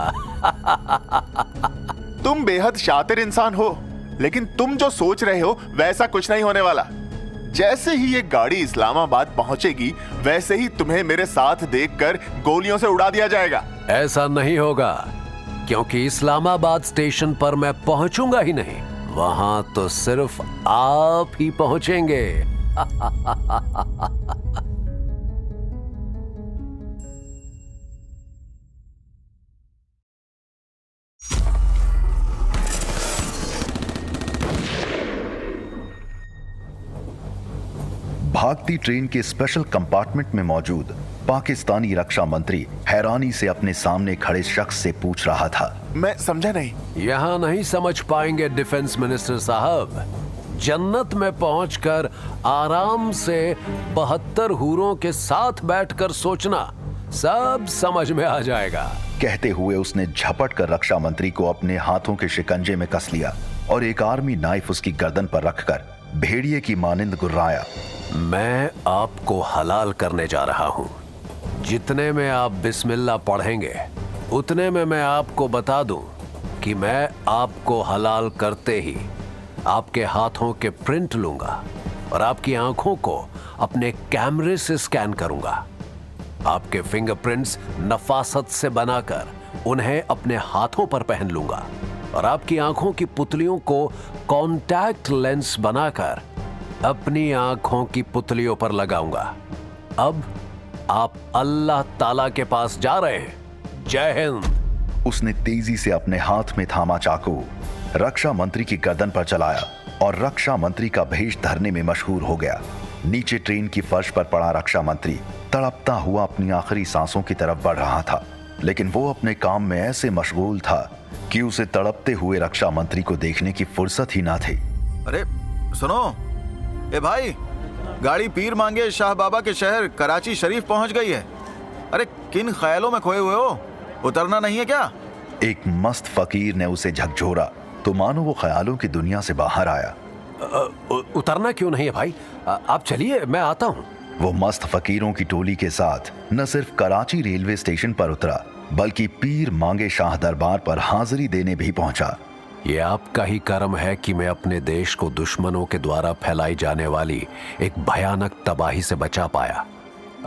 तुम बेहद शातिर इंसान हो, लेकिन तुम जो सोच रहे हो वैसा कुछ नहीं होने वाला। जैसे ही ये गाड़ी इस्लामाबाद पहुंचेगी, वैसे ही तुम्हें मेरे साथ देखकर गोलियों से उड़ा दिया जाएगा। ऐसा नहीं होगा, क्योंकि इस्लामाबाद स्टेशन पर मैं पहुंचूंगा ही नहीं, वहां तो सिर्फ आप ही पहुंचेंगे। भागती ट्रेन के स्पेशल कंपार्टमेंट में मौजूद पाकिस्तानी रक्षा मंत्री हैरानी से अपने सामने खड़े शख्स से पूछ रहा था। मैं समझा नहीं। यहाँ नहीं समझ पाएंगे डिफेंस मिनिस्टर साहब। जन्नत में पहुंचकर आराम से 72 हूरों के साथ बैठकर सोचना, सब समझ में आ जाएगा। कहते हुए उसने झपट कर रक्षा मंत्री को अपने हाथों के शिकंजे में कस लिया और एक आर्मी नाइफ उसकी गर्दन पर रखकर भेड़िए की मानिंद गुर्राया। मैं आपको हलाल करने जा रहा हूं। जितने में आप बिस्मिल्लाह पढ़ेंगे, उतने में मैं आपको बता दूं कि मैं आपको हलाल करते ही आपके हाथों के प्रिंट लूंगा और आपकी आंखों को अपने कैमरे से स्कैन करूंगा। आपके फिंगरप्रिंट्स नफासत से बनाकर उन्हें अपने हाथों पर पहन लूंगा और आपकी आंखों की पुतलियों को कॉन्टैक्ट लेंस बनाकर अपनी आंखों की पुतलियों पर लगाऊंगा। अब आप अल्लाह ताला के पास जा रहे हैं। जय हिंद। उसने तेजी से अपने हाथ में थामा चाकू रक्षा मंत्री की गर्दन पर चलाया और रक्षा मंत्री का भेष धरने में मशहूर हो गया। नीचे ट्रेन की फर्श पर पड़ा रक्षा मंत्री तड़पता हुआ अपनी आखिरी सांसों की तरफ बढ़ रहा था, लेकिन वो अपने काम में ऐसे मशगूल था कि उसे तड़पते हुए रक्षा मंत्री को देखने की फुर्सत ही ना थी। अरे सुनो, ए भाई, गाड़ी पीर मांगे शाह बाबा के शहर कराची शरीफ पहुंच गई है। अरे किन ख्यालों में खोए हुए हो, उतरना नहीं है क्या? एक मस्त फकीर ने उसे झकझोरा तो मानो वो ख्यालों की दुनिया से बाहर आया। उतरना क्यों नहीं है भाई, आप चलिए, मैं आता हूँ। वो मस्त फकीरों की टोली के साथ न सिर्फ कराची रेलवे स्टेशन पर उतरा, बल्कि पीर मांगे शाह दरबार पर हाजिरी देने भी पहुंचा। ये आपका ही कर्म है कि मैं अपने देश को दुश्मनों के द्वारा फैलाई जाने वाली एक भयानक तबाही से बचा पाया।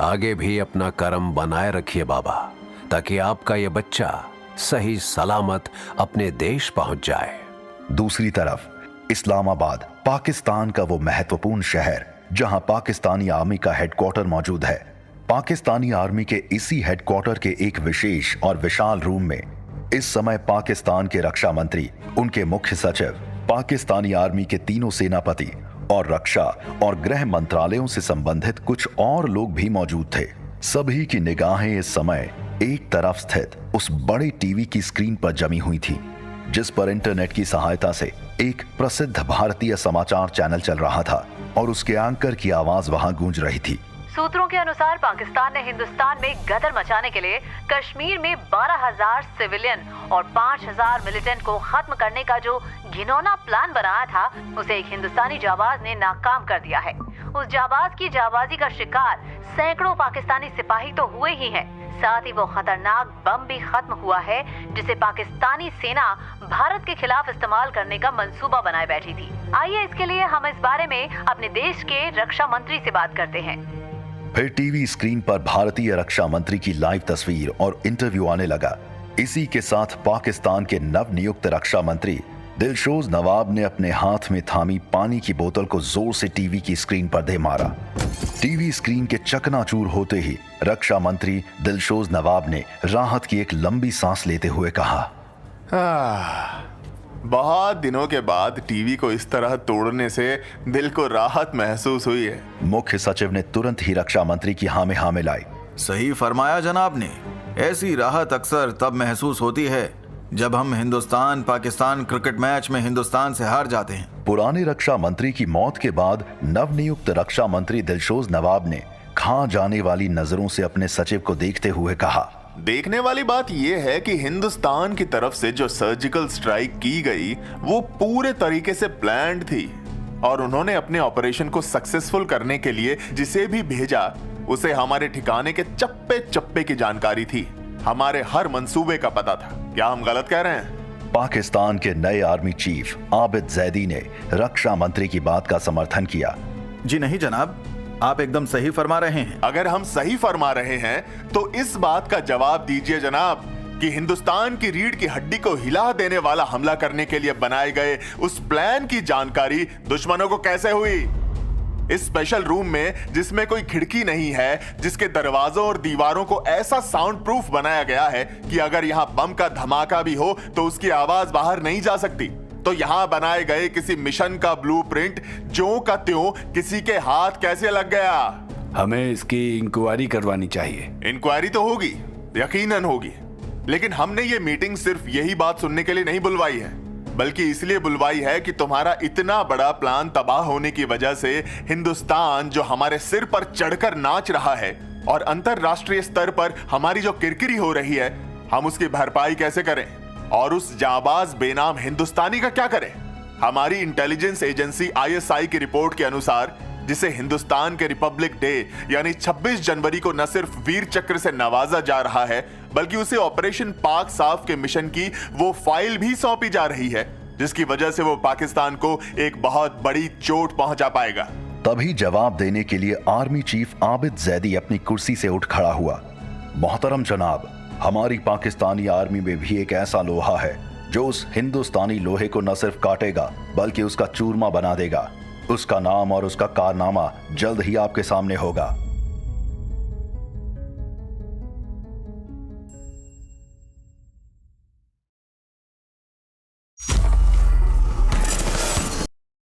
आगे भी अपना कर्म बनाए रखिए बाबा, ताकि आपका ये बच्चा सही सलामत अपने देश पहुंच जाए। दूसरी तरफ इस्लामाबाद पाकिस्तान का वो महत्वपूर्ण शहर जहां पाकिस्तानी आर्मी का हेडक्वार्टर मौजूद है। पाकिस्तानी आर्मी के इसी हेडक्वार्टर के एक विशेष और विशाल रूम में इस समय पाकिस्तान के रक्षा मंत्री, उनके मुख्य सचिव, पाकिस्तानी आर्मी के तीनों सेनापति और रक्षा और गृह मंत्रालयों से संबंधित कुछ और लोग भी मौजूद थे। सभी की निगाहें इस समय एक तरफ स्थित उस बड़े टीवी की स्क्रीन पर जमी हुई थी, जिस पर इंटरनेट की सहायता से एक प्रसिद्ध भारतीय समाचार चैनल चल रहा था और उसके एंकर की आवाज वहां गूंज रही थी। सूत्रों के अनुसार पाकिस्तान ने हिंदुस्तान में गदर मचाने के लिए कश्मीर में 12,000 सिविलियन और 5,000 मिलिटेंट को खत्म करने का जो घिनौना प्लान बनाया था, उसे एक हिंदुस्तानी जाबाज ने नाकाम कर दिया है। उस जाबाज की जाबाजी का शिकार सैकड़ों पाकिस्तानी सिपाही तो हुए ही हैं, साथ ही वो खतरनाक बम भी खत्म हुआ है जिसे पाकिस्तानी सेना भारत के खिलाफ इस्तेमाल करने का मंसूबा बनाए बैठी थी। आइए इसके लिए हम इस बारे में अपने देश के रक्षा मंत्री से बात करते हैं। फिर टीवी स्क्रीन पर भारतीय रक्षा मंत्री की लाइव तस्वीर और इंटरव्यू आने लगा। इसी के साथ पाकिस्तान के नवनियुक्त रक्षा मंत्री दिलशोज नवाब ने अपने हाथ में थामी पानी की बोतल को जोर से टीवी की स्क्रीन पर दे मारा। टीवी स्क्रीन के चकनाचूर होते ही रक्षा मंत्री दिलशोज नवाब ने राहत की एक लंबी सांस लेते हुए कहा, बहुत दिनों के बाद टीवी को इस तरह तोड़ने से दिल को राहत महसूस हुई है। मुख्य सचिव ने तुरंत ही रक्षा मंत्री की हाँ में हाँ मिलाई। सही फरमाया जनाब ने। ऐसी राहत अक्सर तब महसूस होती है जब हम हिंदुस्तान पाकिस्तान क्रिकेट मैच में हिंदुस्तान से हार जाते हैं। पुराने रक्षा मंत्री की मौत के बाद नवनियुक्त रक्षा मंत्री दिलशोज नवाब ने खा जाने वाली नजरों से अपने सचिव को देखते हुए कहा, देखने वाली बात यह है कि हिंदुस्तान की तरफ से जो सर्जिकल स्ट्राइक की गई वो पूरे तरीके से प्लान्ड थी और उन्होंने अपने ऑपरेशन को सक्सेसफुल करने के लिए जिसे भी भेजा उसे हमारे ठिकाने के चप्पे चप्पे की जानकारी थी, हमारे हर मंसूबे का पता था। क्या हम गलत कह रहे हैं? पाकिस्तान के नए आर्मी चीफ आबिद जैदी ने रक्षा मंत्री की बात का समर्थन किया। जी नहीं जनाब, आप एकदम सही फरमा रहे हैं। अगर हम सही फरमा रहे हैं तो इस बात का जवाब दीजिए जनाब कि हिंदुस्तान की रीढ़ की हड्डी को हिला देने वाला हमला करने के लिए बनाए गए उस प्लान की जानकारी दुश्मनों को कैसे हुई? इस स्पेशल रूम में जिसमें कोई खिड़की नहीं है, जिसके दरवाजों और दीवारों को ऐसा साउंड प्रूफ बनाया गया है कि अगर यहाँ बम का धमाका भी हो तो उसकी आवाज बाहर नहीं जा सकती, तो यहाँ बनाए गए किसी मिशन का ब्लूप्रिंट ज्यों का त्यों किसी के हाथ कैसे लग गया? हमें इसकी इंक्वायरी करवानी चाहिए। इंक्वायरी तो होगी, यकीनन होगी, लेकिन हमने ये मीटिंग सिर्फ यही बात सुनने के लिए नहीं बुलवाई है, बल्कि इसलिए बुलवाई है कि तुम्हारा इतना बड़ा प्लान तबाह होने की वजह से हिंदुस्तान जो हमारे सिर पर चढ़कर नाच रहा है और अंतरराष्ट्रीय स्तर पर हमारी जो किरकिरी हो रही है, हम उसकी भरपाई कैसे करें और उस जाबाज बेनाम हिंदुस्तानी का क्या करें? हमारी इंटेलिजेंस एजेंसी ISI की रिपोर्ट के अनुसार, जिसे हिंदुस्तान के रिपब्लिक डे यानी 26 जनवरी को न सिर्फ वीर चक्र से नवाजा जा रहा है, बल्कि उसे ऑपरेशन पाक साफ के मिशन की वो फाइल भी सौंपी जा रही है जिसकी वजह से वो पाकिस्तान को एक बहुत बड़ी चोट पहुंचा पाएगा। तभी जवाब देने के लिए आर्मी चीफ आबिद जैदी अपनी कुर्सी से उठ खड़ा हुआ। मोहतरम जनाब, हमारी पाकिस्तानी आर्मी में भी एक ऐसा लोहा है जो उस हिंदुस्तानी लोहे को न सिर्फ काटेगा बल्कि उसका चूरमा बना देगा। उसका नाम और उसका कारनामा जल्द ही आपके सामने होगा।